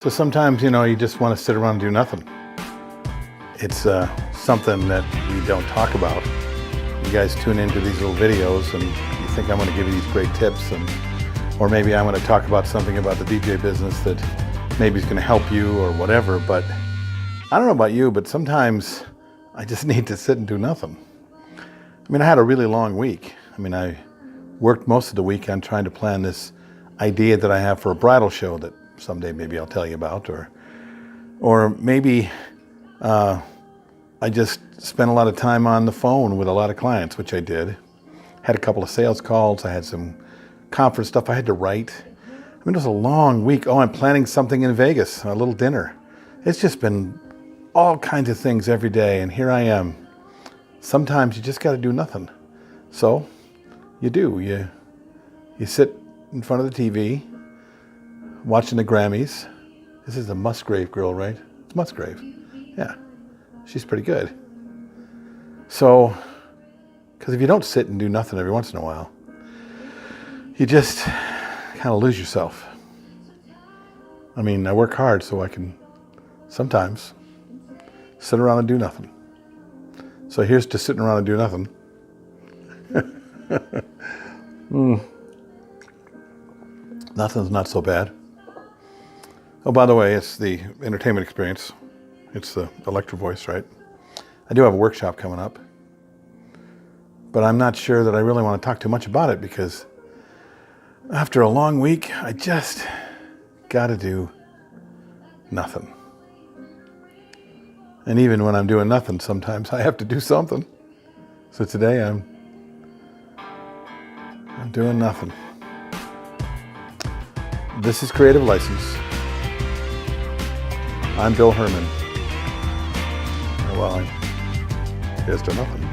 So sometimes, you just want to sit around and do nothing. It's something that we don't talk about. You guys tune into these little videos and you think I'm going to give you these great tips, or maybe I'm going to talk about something about the DJ business that maybe is going to help you or whatever, but I don't know about you, but sometimes I just need to sit and do nothing. I mean, I had a really long week. I mean, I worked most of the week on trying to plan this idea that I have for a bridal show that someday maybe I'll tell you about, or maybe I just spent a lot of time on the phone with a lot of clients, which I did. Had a couple of sales calls. I had some conference stuff I had to write. I mean, it was a long week. Oh, I'm planning something in Vegas, a little dinner. It's just been all kinds of things every day, and here I am. Sometimes you just got to do nothing. So you do. You sit in front of the TV, watching the Grammys. This is the Musgrave girl, right? It's Musgrave. Yeah, she's pretty good. So, because if you don't sit and do nothing every once in a while, you just kind of lose yourself. I mean, I work hard so I can sometimes sit around and do nothing. So here's to sitting around and do nothing. Nothing's not so bad. Oh, by the way, it's the entertainment experience. It's the Electro Voice, right? I do have a workshop coming up, but I'm not sure that I really want to talk too much about it because after a long week, I just got to do nothing. And even when I'm doing nothing, sometimes I have to do something. So today I'm doing nothing. This is Creative License. I'm Bill Herman. Well, here's to nothing.